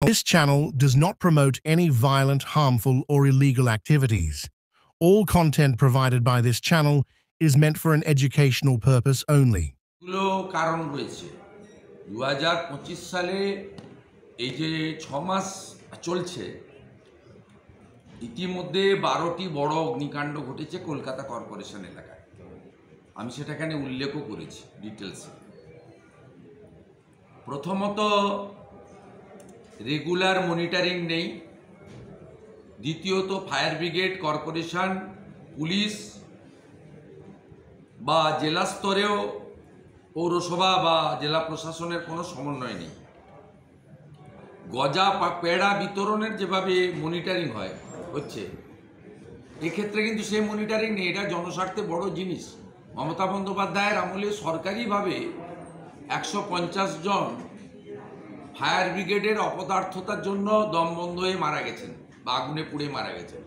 This channel does not promote any violent, harmful, or illegal activities. All content provided by this channel is meant for an educational purpose only. গুলো কারণ রয়েছে 2025 সালে এই যে 6 মাস চলছে ইতিমধ্যে 12টি বড় অগ্নিকাণ্ড ঘটেছে কলকাতা কর্পোরেশন এলাকায়। আমি সেটা এখানে উল্লেখও করেছি ডিটেইলসে। প্রথমত রেগুলার মনিটরিং নেই, দ্বিতীয়ত ফায়ার ব্রিগেড, কর্পোরেশন, পুলিশ বা জেলা স্তরেও পৌরসভা বা জেলা প্রশাসনের কোনো সমন্বয় নেই। গজা পেড়া বিতরণের যেভাবে মনিটরিং হচ্ছে এক্ষেত্রে কিন্তু সেই মনিটরিং নেই। এটা জনস্বার্থে বড় জিনিস। মমতা বন্দ্যোপাধ্যায়ের আমলে সরকারিভাবে 150 জন ফায়ার ব্রিগেডের অপদার্থতার জন্য দম বন্ধ হয়ে মারা গেছেন বা আগুনে পুড়ে মারা গেছেন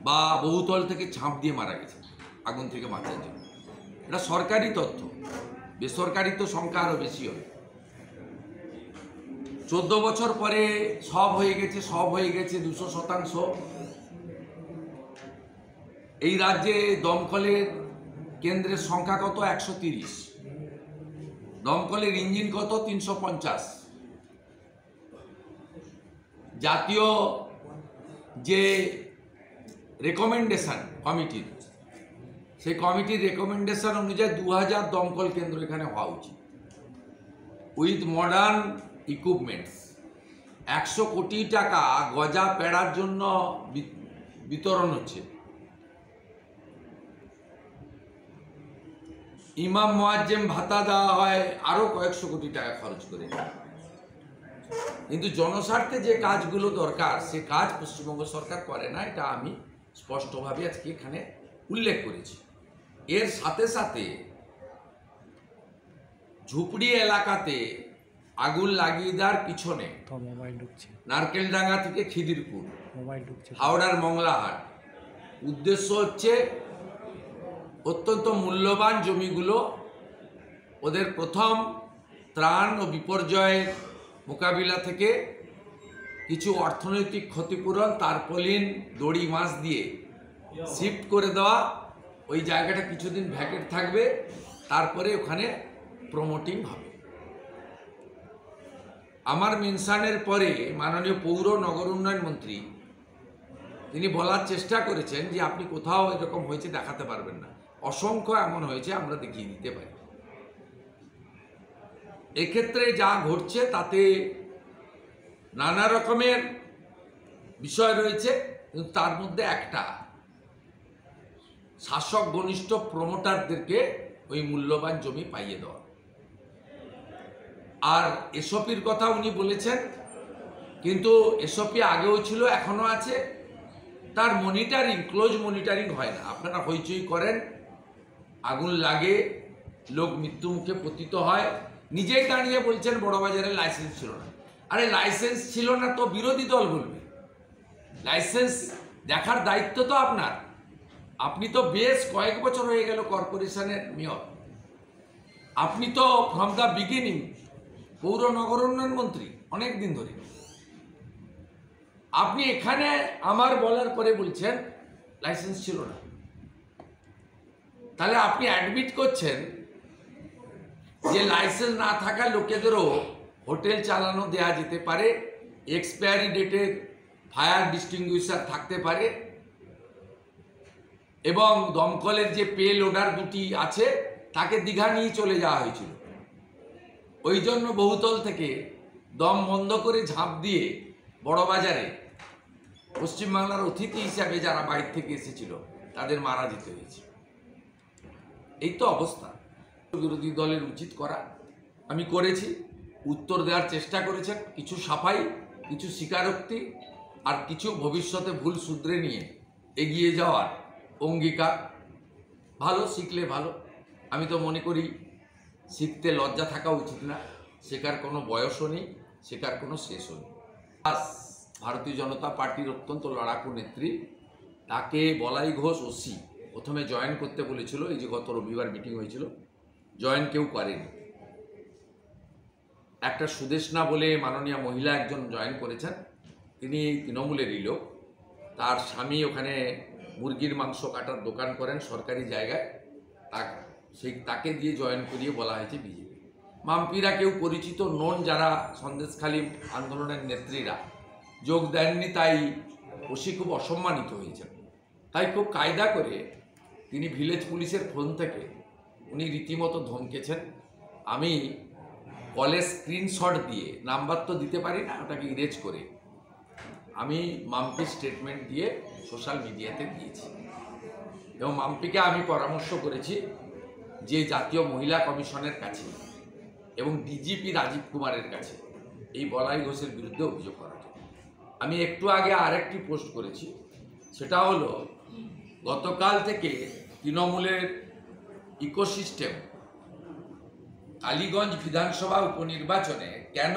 বা বহুতল থেকে ঝাঁপ দিয়ে মারা গেছেন আগুন থেকে বাঁচার জন্য। এটা সরকারি তথ্য, বেসরকারি তো সংখ্যা আরও বেশি হবে। 14 বছর পরে সব হয়ে গেছে 200%। এই রাজ্যে দমকলের কেন্দ্রের সংখ্যা কত? 130। দমকলের ইঞ্জিন কত? 350। জাতীয় যে রেকমেন্ডেশন কমিটির, সেই কমিটির রেকমেন্ডেশন অনুযায়ী 2000 দমকল কেন্দ্র এখানে হওয়া উচিত উইথ মডার্ন ইকুইপমেন্টস। 100 কোটি টাকা গজা পেড়ার জন্য বিতরণ হচ্ছে। ইমাম মুয়াজ্জেম ভাতা দেওয়া হয় আরও কয়েকশো কোটি টাকা খরচ করে। কিন্তু জনস্বার্থে যে কাজগুলো দরকার সে কাজ পশ্চিমবঙ্গ সরকার করে না, এটা আমি স্পষ্টভাবে আজকে এখানে উল্লেখ করেছি। এর সাথে সাথে ঝুপড়ি এলাকাতে আগুন লাগিয়ে দেওয়ার পিছনে নারকেলডাঙ্গা থেকে খিদিরপুর, হাওড়ার মংলাহাট, উদ্দেশ্য হচ্ছে অত্যন্ত মূল্যবান জমিগুলো ওদের প্রথম ত্রাণ ও বিপর্যয়ের মোকাবিলা থেকে কিছু অর্থনৈতিক ক্ষতিপূরণ, তারপলিন দড়ি মাছ দিয়ে শিফট করে দেওয়া। ওই জায়গাটা কিছুদিন ভ্যাকেট থাকবে, তারপরে ওখানে প্রমোটিং হবে। আমার মেনশনের পরে মাননীয় পৌর নগর উন্নয়ন মন্ত্রী তিনি বলার চেষ্টা করেছেন যে আপনি কোথাও এরকম হয়েছে দেখাতে পারবেন না। অসংখ্য এমন হয়েছে, আমরা দেখিয়ে দিতে পারি। এক্ষেত্রে যা ঘটছে তাতে নানা রকমের বিষয় রয়েছে, কিন্তু তার মধ্যে একটা শাসক ঘনিষ্ঠ প্রমোটারদেরকে ওই মূল্যবান জমি পাইয়ে দেওয়া। আর এসওপির কথা উনি বলেছেন, কিন্তু এসওপি আগেও ছিল, এখনো আছে। তার মনিটরিং, ক্লোজ মনিটরিং হয় না। আপনারা হইচই করেন, আগুন লাগে, লোক মৃত্যুমুখে পতিত হয়। নিজেই দাঁড়িয়ে বলছেন বড়বাজারে লাইসেন্স ছিল না। আরে লাইসেন্স ছিল না তো বিরোধী দল বলবে, লাইসেন্স দেখার দায়িত্ব তো আপনার। আপনি তো বেশ কয়েক বছর হয়ে গেল কর্পোরেশনের মেয়র, আপনি তো ফ্রম দ্য বিগিনিং পৌর নগর উন্নয়ন মন্ত্রী অনেক দিন ধরে। আপনি এখানে আমার বলার পরে বলছেন লাইসেন্স ছিল না। তাহলে আপনি অ্যাডমিট করছেন যে লাইসেন্স না থাকা লোকেদেরও হোটেল চালানো দেয়া যেতে পারে, এক্সপায়ারি ডেটের ফায়ার ডিস্টিংগুইশার থাকতে পারে, এবং দমকলের যে পে লোডার দুটি আছে তাকে দীঘা নিয়ে চলে যাওয়া হয়েছিল। ওই জন্য বহুতল থেকে দম বন্ধ করে ঝাঁপ দিয়ে বড়বাজারে পশ্চিমবাংলার অতিথি হিসাবে যারা বাইরে থেকে এসেছিল তাদের মারা যেতে হয়েছে। এই তো অবস্থা। বিরোধী দলের উচিত করা আমি করেছি, উত্তর দেওয়ার চেষ্টা করেছেন, কিছু সাফাই, কিছু স্বীকারোক্তি, আর কিছু ভবিষ্যতে ভুল শুধরে নিয়ে এগিয়ে যাওয়ার অঙ্গীকার। ভালো, শিখলে ভালো। আমি তো মনে করি শিখতে লজ্জা থাকা উচিত না। শেখার কোনো বয়সও নেই, শেখার কোনো শেষও নেই। ভারতীয় জনতা পার্টির অত্যন্ত লড়াকু নেত্রী, তাকে বলাই ঘোষ ওসি প্রথমে জয়েন করতে বলেছিল। এই যে গত রবিবার মিটিং হয়েছিল, জয়েন কেউ করেনি। একটা সুদেশনা বলে মাননীয় মহিলা একজন জয়েন করেছেন, তিনি তৃণমূলেরই লোক। তার স্বামী ওখানে মুরগির মাংস কাটার দোকান করেন সরকারি জায়গায়, তাকে দিয়ে জয়েন করিয়ে বলা হয়েছে বিজেপি। মাম্পিরা কেউ পরিচিত নন, যারা সন্দেশখালী আন্দোলনের নেত্রীরা যোগ দেননি, তাই ওসি খুব অসম্মানিত হয়েছেন। তাই খুব কায়দা করে তিনি ভিলেজ পুলিশের ফোন থেকে উনি রীতিমতো ধমকেছেন। আমি কলেজ স্ক্রিনশট দিয়ে, নাম্বার তো দিতে পারি না, ওটাকে ইরেজ করে আমি মাম্পির স্টেটমেন্ট দিয়ে সোশ্যাল মিডিয়াতে দিয়েছি। এবং মাম্পিকে আমি পরামর্শ করেছি যে জাতীয় মহিলা কমিশনের কাছে এবং ডিজিপি রাজীব কুমারের কাছে এই বলাই ঘোষের বিরুদ্ধে অভিযোগ করা যায়। আমি একটু আগে আরেকটি পোস্ট করেছি, সেটা হলো গতকাল থেকে তৃণমূলের ইকোসিস্টেম কালীগঞ্জ বিধানসভা উপনির্বাচনে কেন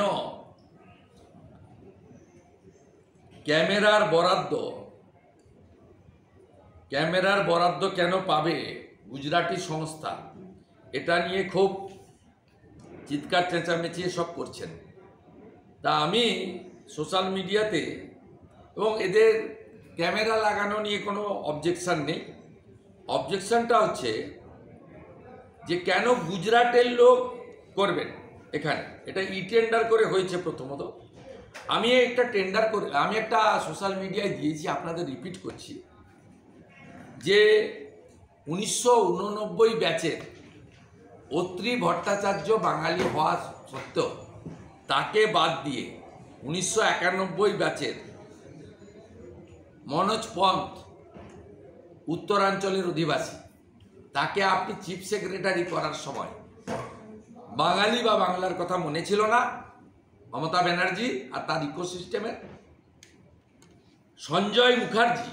ক্যামেরার বরাদ্দ কেন পাবে গুজরাটি সংস্থা, এটা নিয়ে খুব চিৎকার চেঁচামেচি সব করছেন। তা আমি সোশ্যাল মিডিয়াতে, এবং এদের ক্যামেরা লাগানো নিয়ে কোনো অবজেকশন নেই, অবজেকশনটা হচ্ছে যে কেন গুজরাটের লোক করবেন এখানে। এটা টেন্ডার করে হয়েছে। প্রথমত আমি একটা সোশ্যাল মিডিয়ায় দিয়েছি, আপনাদের রিপিট করছি, যে 1989 ব্যাচের অত্রি ভট্টাচার্য বাঙালি হওয়া সত্ত্বেও তাকে বাদ দিয়ে 1991 ব্যাচের মনোজ পন্থ উত্তরাঞ্চলের অধিবাসী, তাকে আপনি চিফ সেক্রেটারি করার সময় বাঙালি বা বাংলার কথা মনে ছিল না মমতা ব্যানার্জি আর তার ইকোসিস্টেমের। সঞ্জয় মুখার্জি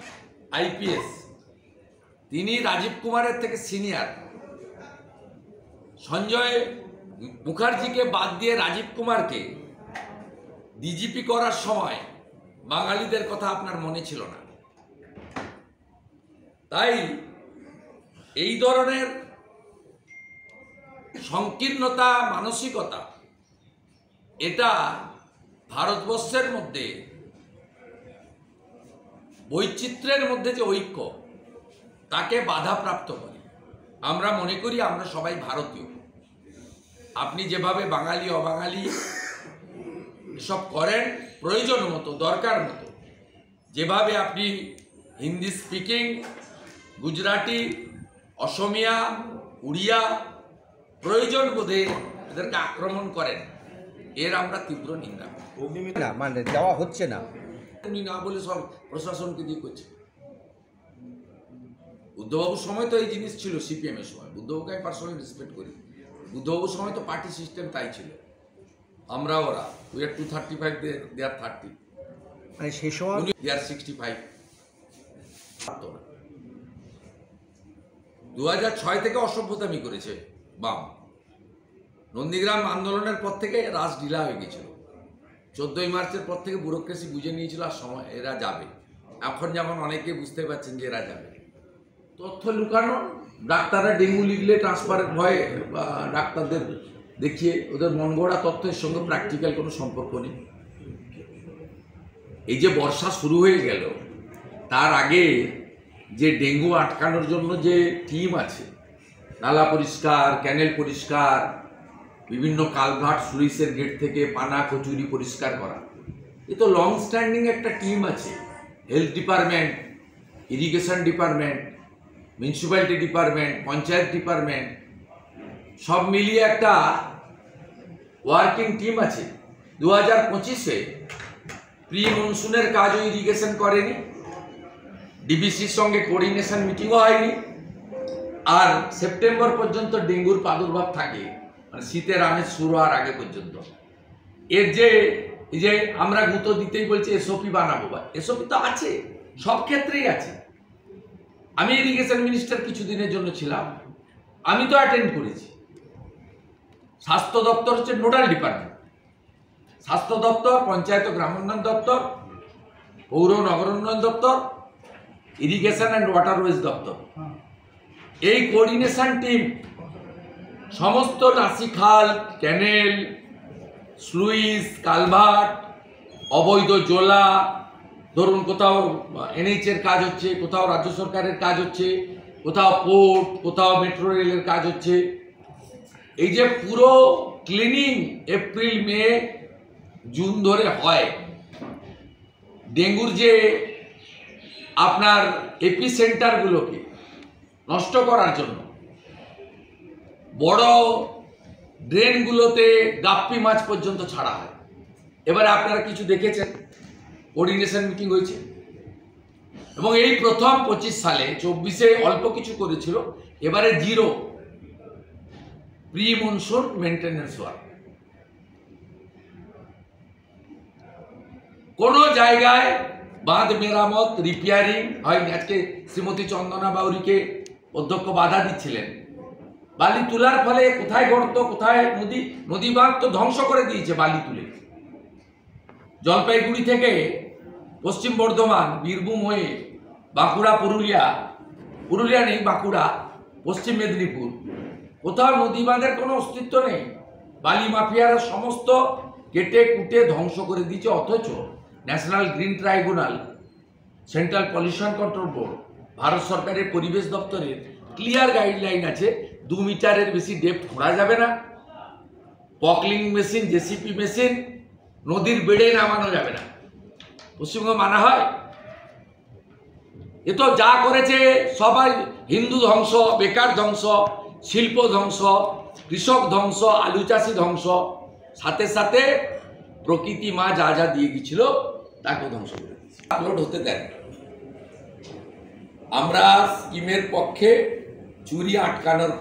আইপিএস, তিনি রাজীব কুমারের থেকে সিনিয়র। সঞ্জয় মুখার্জিকে বাদ দিয়ে রাজীব কুমারকে ডিজিপি করার সময় বাঙালিদের কথা আপনার মনে ছিল না। তাই এই ধরনের সংকীর্ণতা মানসিকতা, এটা ভারতবর্ষের মধ্যে বৈচিত্র্যের মধ্যে যে ঐক্য, তাকে বাধাপ্রাপ্ত করে। আমরা মনে করি আমরা সবাই ভারতীয়। আপনি যেভাবে বাঙালি অবাঙালি এসব করেন প্রয়োজন মতো, দরকার মতো, যেভাবে আপনি হিন্দি স্পিকিং, গুজরাটি, অসমিয়া, উড়িয়া প্রয়োজন বোধে এদেরকে আক্রমণ করেন, এর আমরা তীব্র নিন্দা করি। না মানে দেওয়া হচ্ছে না, উনি না বলে সব প্রশাসনকে দিয়ে করছে। বুদ্ধবাবুর সময় তো এই জিনিস ছিল, সিপিএম এর সময়। বুদ্ধবাবুকে আমি পার্সোনালি রেসপেক্ট করি। বুদ্ধবাবুর সময় তো পার্টি সিস্টেম তাই ছিল। আমরা ওরা উই আর 235, দে আর 30, মানে সেই সময় দে আর 65। 2006 থেকে অসভ্যতামি করেছে বাম। নন্দীগ্রাম আন্দোলনের পর থেকে রাজ ঢিলা হয়ে গেছিল। 14ই মার্চের পর থেকে ব্যুরোক্রেসি বুঝে নিয়েছিল আর সময় এরা যাবে। এখন যেমন অনেকে বুঝতে পারছেন যে এরা যাবে। তথ্য লুকানো, ডাক্তাররা ডেঙ্গু লিখলে ট্রান্সফারের ভয়ে বা ডাক্তারদের দেখিয়ে ওদের মন গড়া তথ্যের সঙ্গে প্র্যাকটিক্যাল কোনো সম্পর্ক নেই। এই যে বর্ষা শুরু হয়ে গেল, তার আগে যে ডেঙ্গু আটকানোর জন্য যে টিম আছে, নালা পরিষ্কার, ক্যানেল পরিষ্কার, বিভিন্ন কালভার্ট সুইচের গেট থেকে পানা কচুরি পরিষ্কার করা, এ তো লং স্ট্যান্ডিং একটা টিম আছে। Health department, irrigation department, municipality department, panchayat department, সব মিলিয়ে একটা ওয়ার্কিং টিম আছে। 2025-এ প্রি মনসুনের কাজও ইরিগেশন করেনি, ডিবিসির সঙ্গে কোঅর্ডিনেশন মিটিংও হয়নি, আর সেপ্টেম্বর পর্যন্ত ডেঙ্গুর প্রাদুর্ভাব থাকে, মানে শীতের আমেজ শুরু হওয়ার আগে পর্যন্ত। এর যে আমরা গুঁতো দিতেই বলছি এসওপি বানাবো, বা এসওপি তো আছে, সব ক্ষেত্রেই আছে। আমি ইরিগেশন মিনিস্টার কিছুদিনের জন্য ছিলাম, আমি তো অ্যাটেন্ড করেছি। স্বাস্থ্য দপ্তর হচ্ছে নোডাল ডিপার্টমেন্ট। স্বাস্থ্য দপ্তর, পঞ্চায়েত গ্রামোন্নয়ন দপ্তর, পৌর নগরোন্নয়ন দপ্তর, ইরিগেশন অ্যান্ড ওয়াটারওয়েজ দপ্তর, এই কোঅর্ডিনেশন টিম সমস্ত নাসি খাল, ক্যানেল, স্লুইস, কালভার্ট, অবৈধ জোলা, ধরুন কোথাও NH এর কাজ হচ্ছে, কোথাও রাজ্য সরকারের কাজ হচ্ছে, কোথাও পোর্ট, কোথাও মেট্রো রেলের কাজ হচ্ছে। এই যে পুরো ক্লিনিং এপ্রিল, মে, জুন ধরে হয়, ডেঙ্গুর যে আপনার এপি সেন্টারগুলোকে নষ্ট করার জন্য বড় ড্রেনগুলোতে গাপ্পি মাছ পর্যন্ত ছাড়া হয়। এবারে আপনারা কিছু দেখেছেন, কোঅর্ডিনেশন মিটিং হয়েছে এবং এই প্রথম 25 সালে, 24-এ অল্প কিছু করেছিল, এবারে zero pre monsoon maintenance work. কোনো জায়গায় বাঁধ মেরামত, রিপেয়ারিং হয়নি। আজকে শ্রীমতী চন্দনা বাউরিকে অধ্যক্ষ বাধা দিচ্ছিলেন, বালি তোলার ফলে কোথায় গর্ত, কোথায় নদী, নদী বাঁধ তো ধ্বংস করে দিয়েছে বালি তুলে। জলপাইগুড়ি থেকে পশ্চিম বর্ধমান, বীরভূম হয়ে বাঁকুড়া, পুরুলিয়া নেই, বাঁকুড়া, পশ্চিম মেদিনীপুর, কোথাও নদী বাঁধের কোনো অস্তিত্ব নেই। বালি মাফিয়ারা সমস্ত কেটে কুটে ধ্বংস করে দিয়েছে। অথচ national green tribunal, central pollution control board, Bharat সরকারের পরিবেশ দপ্তরের ক্লিয়ার গাইডলাইন আছে, 2 মিটারের বেশি ডেপথ খোঁড়া যাবে না, পকলিং মেশিন, জেসিপি মেশিন নদীর বেড়ে নামানো যাবে না। পশ্চিমবঙ্গে মানা হয়? এ তো যা করেছে সবাই, হিন্দু ধ্বংস, বেকার ধ্বংস, শিল্প ধ্বংস, কৃষক ধ্বংস, আলু চাষি ধ্বংস, সাথে সাথে প্রকৃতি মা যা যা দিয়ে গেছিল তাকে ধ্বংস করে দিয়েছে। আপলোড হতে দেন। আমরা স্কিমের পক্ষে, চুরি আটকানোর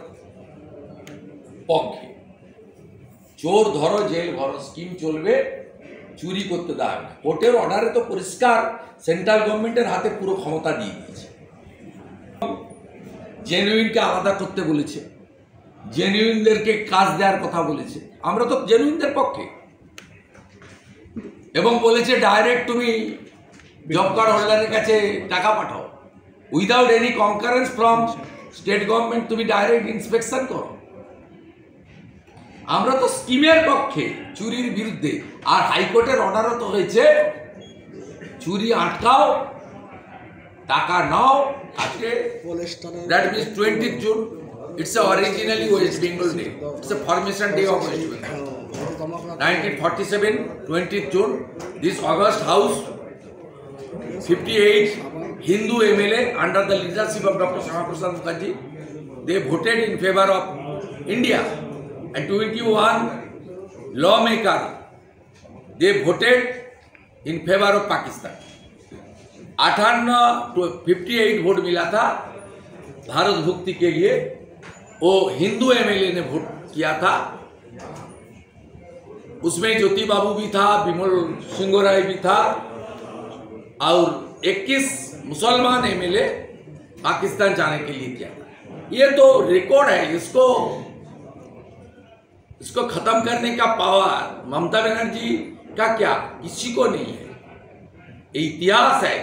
পক্ষে। চোর ধরো, জেল ভরো, স্কিম চলবে, চুরি করতে দেওয়া হবে না। কোর্টের অর্ডারে তো পরিষ্কার সেন্ট্রাল গভর্নমেন্টের হাতে পুরো ক্ষমতা দিয়ে দিয়েছে। জেনুইনকে আলাদা করতে বলেছে, জেনুইনদেরকে কাজ দেওয়ার কথা বলেছে। আমরা তো জেনুইনদের পক্ষে, এবং বলেছে ডাইরেক্ট তুমি জব কার্ড হোল্ডারের কাছে টাকা পাঠাও, without any concurrence from state government, তুমি ডাইরেক্ট ইন্সপেকশন করো। আমরা তো স্কিমের পক্ষে, চুরির বিরুদ্ধে। আর হাইকোর্টের অর্ডারও তো হয়েছে চুরি আটকাও, টাকা নাও। আজকে that means 20th June, it's a originally West Bengal day, it's a formation day of West Bengal. 1947, 20th June, this August House, 58 Hindu MLA under the leadership of Dr. Shama Prasad Mukherjee, they voted in favor of India, and 21 lawmakers, they voted in favor of Pakistan. 58 vote मिला था भारत भक्ति के लिए, वो Hindu MLA ने vote किया था। उसमें ज्योति बाबू भी था, विमल सिंह राय भी था, और 21 मुसलमान MLA पाकिस्तान जाने के लिए किया था। ये तो रिकॉर्ड है। इसको खत्म करने का पावर ममता बनर्जी का क्या, किसी को नहीं है। ये इतिहास है।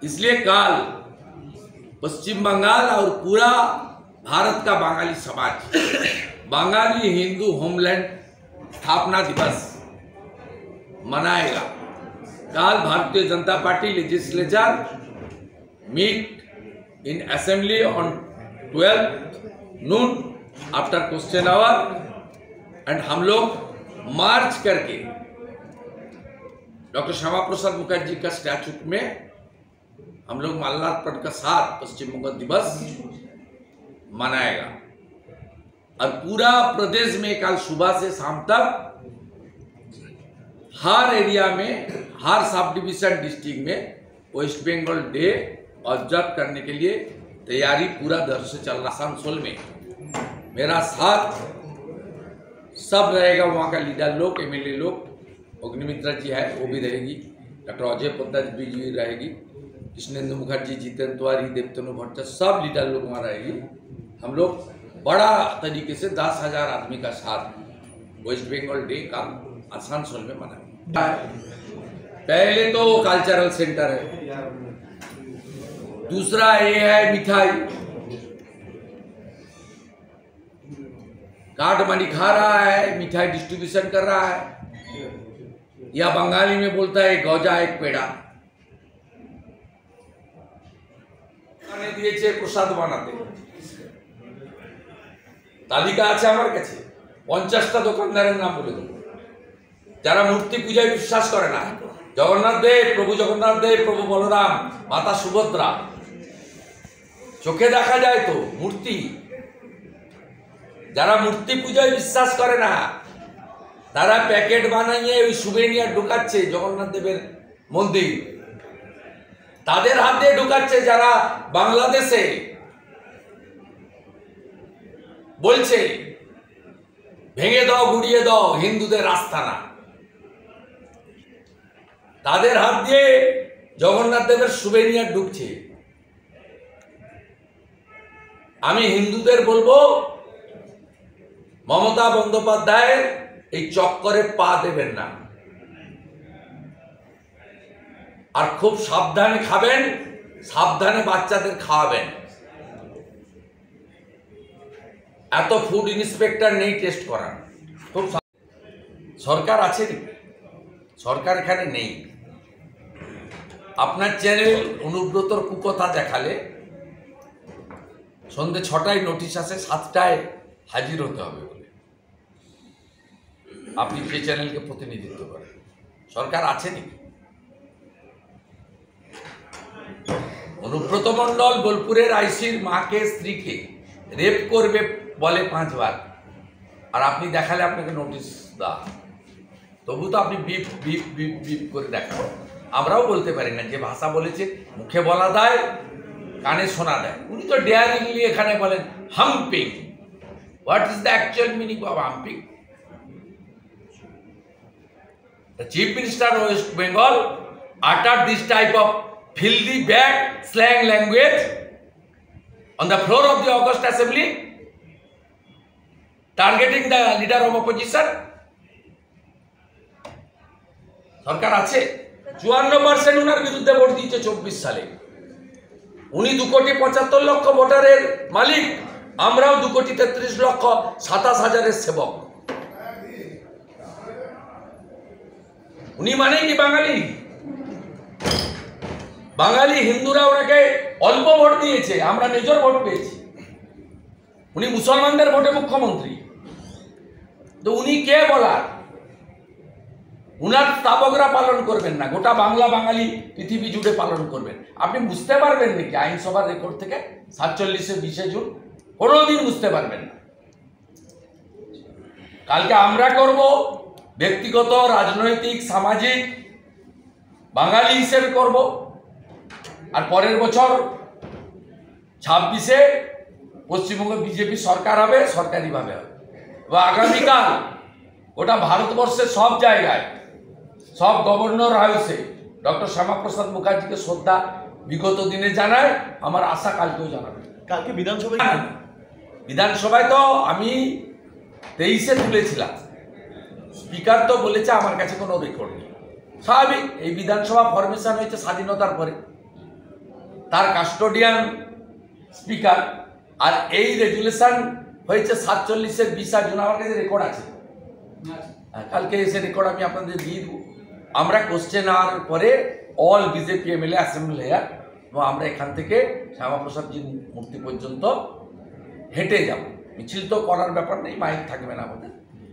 इसलिए कल पश्चिम बंगाल और पूरा भारत का बंगाली समाज बंगाली हिंदू होमलैंड स्थापना दिवस मनाएगा। कल Bharatiya Janata Party legislature meet in assembly on 12th noon after question hour, and हम लोग मार्च करके डॉक्टर श्यामा प्रसाद मुखर्जी का स्टैचू में हम लोग माल्यार्पण का साथ पश्चिम बंगाल दिवस मनाएगा। और पूरा प्रदेश में कल सुबह से शाम तक हर एरिया में, हर सब डिवीजन डिस्ट्रिक्ट में वेस्ट बंगाल डे ऑब्जर्व करने के लिए तैयारी पूरा दर से चल रहा। आसनसोल में मेरा साथ सब रहेगा, वहाँ का लीडर लोग, MLA लोग, अग्निमित्रा जी है वो भी रहेगी, डॉक्टर अजय पोद्दार जी रहेगी, कृष्णेंद्र मुखर्जी, जितेंद्र तिवारी, देवतनु भट्टाचार्य, सब लीडर लोग वहाँ रहेगी। हम लोग बड़ा तरीके से 10,000 आदमी का साथ वेस्ट बंगाल डे का आसनसोल में मनाएंगे। पहले तो कल्चरल सेंटर है, दूसरा ये है मिठाई। कार्ड मनी खा रहा है, मिठाई डिस्ट्रीब्यूशन कर रहा है, या बंगाली में बोलता है गौजा एक पेड़ा দিয়েছে প্রসাদ বানাতে। তালিকা আছে আমার কাছে, 50টা দোকানদারের নাম বলে দেবো যারা মূর্তি পূজায় বিশ্বাস করে না। জগন্নাথ দেব, প্রভু জগন্নাথ দেব, প্রভু বলরাম, মাতা সুভদ্রা, চোখে দেখা যায় তো মূর্তি। যারা মূর্তি পূজায় বিশ্বাস করে না তারা প্যাকেট বানাইয়ে ওই সুভেনিয়ার ঢুকাচ্ছে জগন্নাথ দেবের মন্দির, তাদের হাত দিয়ে ঢুকাচ্ছে যারা বাংলাদেশে বলছে ভেঙে দাও গুড়িয়ে দাও হিন্দুদের আস্থানা, তাদের হাত দিয়ে জগন্নাথ দেবের সুভেনিয়ার ঢুকছে। আমি হিন্দুদের বলবো মমতা বন্দ্যোপাধ্যায়ের এই চক্করে পা দেবেন না, আর খুব সাবধানে খাবেন, সাবধানে বাচ্চাদের খাওয়াবেন। এত ফুড ইন্সপেক্টর নেই টেস্ট করার। খুব সরকার আছে, সরকার এখানে নেই। আপনার চ্যানেল অনুব্রতর কুকথা দেখালে সন্ধ্যে 6টায় নোটিশ আসে, 7টায় হাজির হতে হবে বলে। আপনি যে চ্যানেলকে প্রতিনিধিত্ব করেন, সরকার আছে নাকি? অনুব্রত মণ্ডল বোলপুরের আইসির মাকে স্ত্রীকে রেপ করবে বলে 5 বার, আর আপনি দেখালে আপনাকে নোটিশ দেওয়া, তবু তো আপনি বিপ বিপ বিপ বিপ করে দেখান। আমরাও বলতে পারি না, যে ভাষা বলেছে মুখে বলা দেয় কানে শোনা দেয়। উনি তো ডেয়ারিংলি এখানে বলেন humping. What is the actual meaning of humping? The Chief Minister of West Bengal uttered this type of filthy, bad slang language on the floor of the August Assembly, targeting the leader of opposition. সরকার আছে, 54% উনার বিরুদ্ধে vote দিয়েছে 24 সালে। উনি 2,75,00,000 ভোটারের মালিক, আমরাও 2,33,27,000 সেবক। উনি মানে কি বাঙালি? বাঙালি হিন্দুরা ওনাকে অল্প ভোট দিয়েছে, আমরা মেজর ভোট পেয়েছি। উনি মুসলমানদের ভোটে মুখ্যমন্ত্রী, তো উনি কে বলার? উনার স্থাপকরা পালন করবেন না, গোটা বাংলা বাঙালি পৃথিবী জুড়ে পালন করবেন। আপনি বুঝতে পারবেন নাকি আইনসভার রেকর্ড থেকে 47-এ 20 জুন? কোনোদিন বুঝতে পারবেন না। কালকে আমরা করব ব্যক্তিগত, রাজনৈতিক, সামাজিক, বাঙালি হিসেবে করব, আর পরের বছর 26-এ পশ্চিমবঙ্গ বিজেপি সরকার হবে, সরকারিভাবে হবে। এবং আগামীকাল গোটা ভারতবর্ষের সব জায়গায়, সব গভর্নর হাউসে ডক্টর শ্যামাপ্রসাদ মুখার্জিকে শ্রদ্ধা বিগত দিনে জানায়। আমার আশা কালকেও জানাবে। কালকে বিধানসভায় তো আমি 23-এ তুলেছিলাম, স্পিকার তো বলেছে আমার কাছে কোনো রেকর্ড নেই। স্বাভাবিক, এই বিধানসভা ফরমেশন হয়েছে স্বাধীনতার পরে, তার কাস্টোডিয়ান স্পিকার, আর এই রেজুলেশন হয়েছে 47-এর 20 জুন। আমার কাছে রেকর্ড আছে, কালকে এসে রেকর্ড আমি আপনাদের দিয়ে দেবো। আমরা কোশ্চেন আওয়ার পরে all BJP MLA assemble here, এবং আমরা এখান থেকে শ্যামাপ্রসাদজির মূর্তি পর্যন্ত হেঁটে যাব। মিছিল তো করার ব্যাপার নেই, মাইক থাকবে না আমাদের।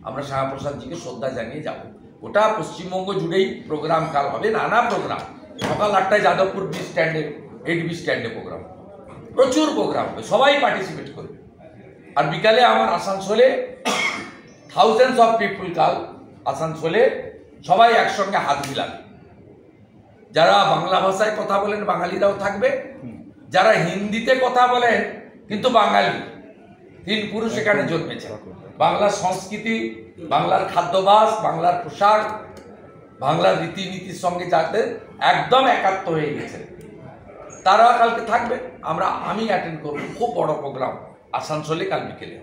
আমরা শ্যামাপ্রসাদজিকে শ্রদ্ধা জানিয়ে যাব। গোটা পশ্চিমবঙ্গ জুড়েই প্রোগ্রাম কাল হবে, নানা প্রোগ্রাম। সকাল 8টায় যাদবপুর বি স্ট্যান্ডে, 8B স্ট্যান্ডে প্রোগ্রাম, প্রচুর প্রোগ্রাম হবে, সবাই পার্টিসিপেট করবে। আর বিকালে আমার আসানসোলে থাউজেন্ডস অফ পিপুল কাল আসানসোলে সবাই একসঙ্গে হাত মিলাবে। যারা বাংলা ভাষায় কথা বলেন বাঙালিরাও থাকবে, যারা হিন্দিতে কথা বলেন কিন্তু বাঙালি, 3 পুরুষ এখানে জন্মেছে। বাংলার সংস্কৃতি, বাংলার খাদ্যাভ্যাস, বাংলার পোশাক, বাংলার রীতিনীতির সঙ্গে যাদের একদম একাত্ম হয়ে গেছে, তারা কালকে থাকবে। আমি অ্যাটেন্ড করব, খুব বড় প্রোগ্রাম আসানসোলে কাল বিকেলে।